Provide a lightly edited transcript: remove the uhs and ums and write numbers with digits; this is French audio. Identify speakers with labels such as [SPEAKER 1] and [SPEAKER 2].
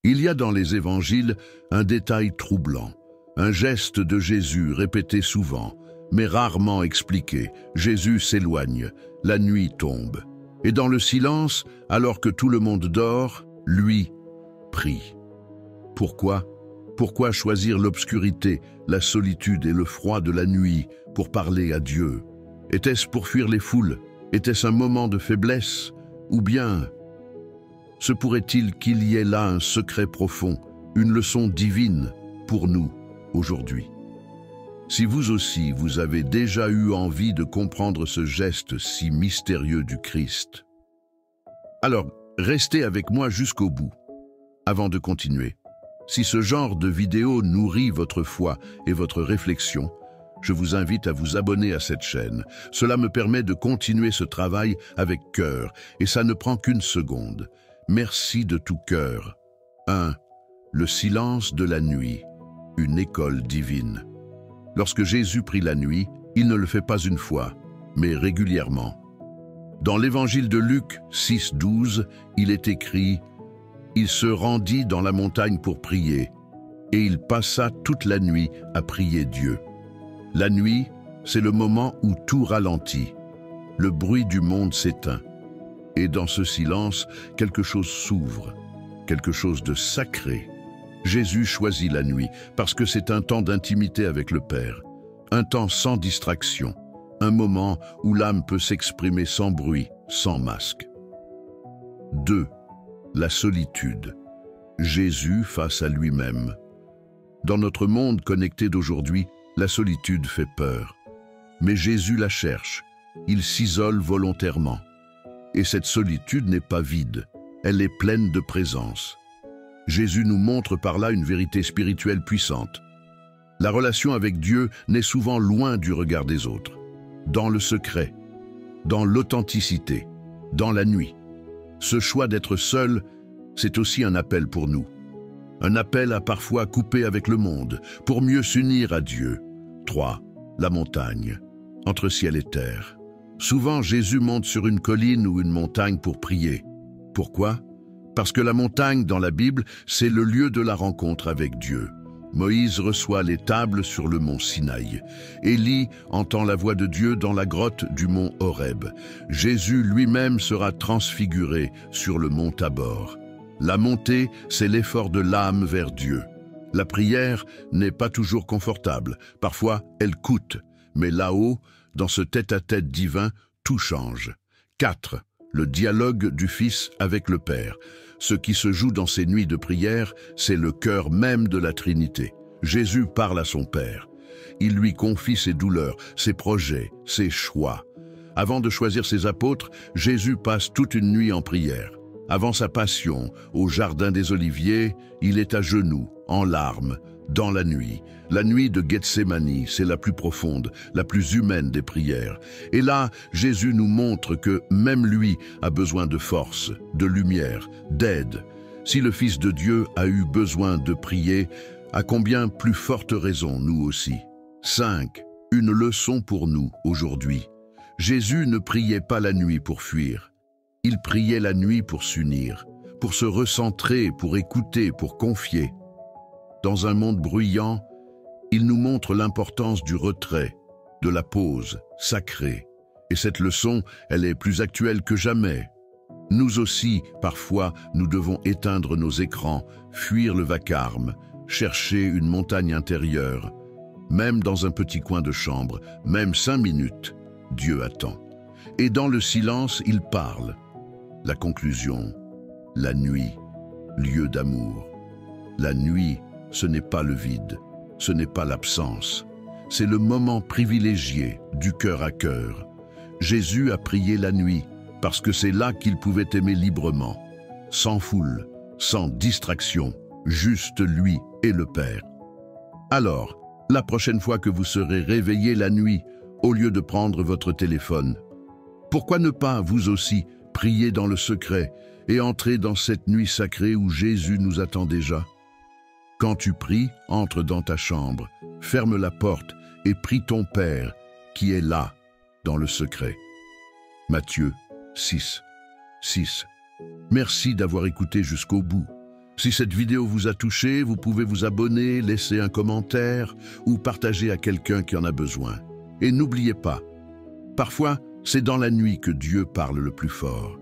[SPEAKER 1] Il y a dans les évangiles un détail troublant, un geste de Jésus répété souvent, mais rarement expliqué. Jésus s'éloigne, la nuit tombe. Et dans le silence, alors que tout le monde dort, lui prie. Pourquoi? Pourquoi choisir l'obscurité, la solitude et le froid de la nuit pour parler à Dieu? Était-ce pour fuir les foules? Était-ce un moment de faiblesse? Ou bien se pourrait-il qu'il y ait là un secret profond, une leçon divine pour nous aujourd'hui? Si vous aussi, vous avez déjà eu envie de comprendre ce geste si mystérieux du Christ, alors restez avec moi jusqu'au bout. Avant de continuer, si ce genre de vidéo nourrit votre foi et votre réflexion, je vous invite à vous abonner à cette chaîne. Cela me permet de continuer ce travail avec cœur, et ça ne prend qu'une seconde. Merci de tout cœur. 1. Le silence de la nuit, une école divine. Lorsque Jésus prie la nuit, il ne le fait pas une fois, mais régulièrement. Dans l'évangile de Luc 6:12, il est écrit « Il se rendit dans la montagne pour prier, et il passa toute la nuit à prier Dieu. » La nuit, c'est le moment où tout ralentit. Le bruit du monde s'éteint. Et dans ce silence, quelque chose s'ouvre, quelque chose de sacré. Jésus choisit la nuit parce que c'est un temps d'intimité avec le Père, un temps sans distraction, un moment où l'âme peut s'exprimer sans bruit, sans masque. 2. La solitude. Jésus face à lui-même. Dans notre monde connecté d'aujourd'hui, la solitude fait peur. Mais Jésus la cherche. Il s'isole volontairement. Et cette solitude n'est pas vide, elle est pleine de présence. Jésus nous montre par là une vérité spirituelle puissante. La relation avec Dieu n'est souvent loin du regard des autres, dans le secret, dans l'authenticité, dans la nuit. Ce choix d'être seul, c'est aussi un appel pour nous. Un appel à parfois couper avec le monde, pour mieux s'unir à Dieu. 3. La montagne, entre ciel et terre. Souvent, Jésus monte sur une colline ou une montagne pour prier. Pourquoi? Parce que la montagne, dans la Bible, c'est le lieu de la rencontre avec Dieu. Moïse reçoit les tables sur le mont Sinaï. Élie entend la voix de Dieu dans la grotte du mont Horeb. Jésus lui-même sera transfiguré sur le mont Tabor. La montée, c'est l'effort de l'âme vers Dieu. La prière n'est pas toujours confortable. Parfois, elle coûte. Mais là-haut, dans ce tête-à-tête divin, tout change. 4. Le dialogue du Fils avec le Père. Ce qui se joue dans ces nuits de prière, c'est le cœur même de la Trinité. Jésus parle à son Père. Il lui confie ses douleurs, ses projets, ses choix. Avant de choisir ses apôtres, Jésus passe toute une nuit en prière. Avant sa passion, au jardin des Oliviers, il est à genoux, en larmes, dans la nuit. La nuit de Gethsémani, c'est la plus profonde, la plus humaine des prières. Et là, Jésus nous montre que même lui a besoin de force, de lumière, d'aide. Si le Fils de Dieu a eu besoin de prier, à combien plus forte raison nous aussi. 5. Une leçon pour nous aujourd'hui. Jésus ne priait pas la nuit pour fuir. Il priait la nuit pour s'unir, pour se recentrer, pour écouter, pour confier. Dans un monde bruyant, il nous montre l'importance du retrait, de la pause sacrée. Et cette leçon, elle est plus actuelle que jamais. Nous aussi, parfois, nous devons éteindre nos écrans, fuir le vacarme, chercher une montagne intérieure. Même dans un petit coin de chambre, même 5 minutes, Dieu attend. Et dans le silence, il parle. La conclusion, la nuit, lieu d'amour. La nuit, ce n'est pas le vide, ce n'est pas l'absence. C'est le moment privilégié du cœur à cœur. Jésus a prié la nuit parce que c'est là qu'il pouvait aimer librement, sans foule, sans distraction, juste lui et le Père. Alors, la prochaine fois que vous serez réveillé la nuit, au lieu de prendre votre téléphone, pourquoi ne pas, vous aussi, prier dans le secret et entrer dans cette nuit sacrée où Jésus nous attend déjà? Quand tu pries, entre dans ta chambre, ferme la porte et prie ton Père qui est là, dans le secret. Matthieu 6, 6. Merci d'avoir écouté jusqu'au bout. Si cette vidéo vous a touché, vous pouvez vous abonner, laisser un commentaire ou partager à quelqu'un qui en a besoin. Et n'oubliez pas, parfois, c'est dans la nuit que Dieu parle le plus fort.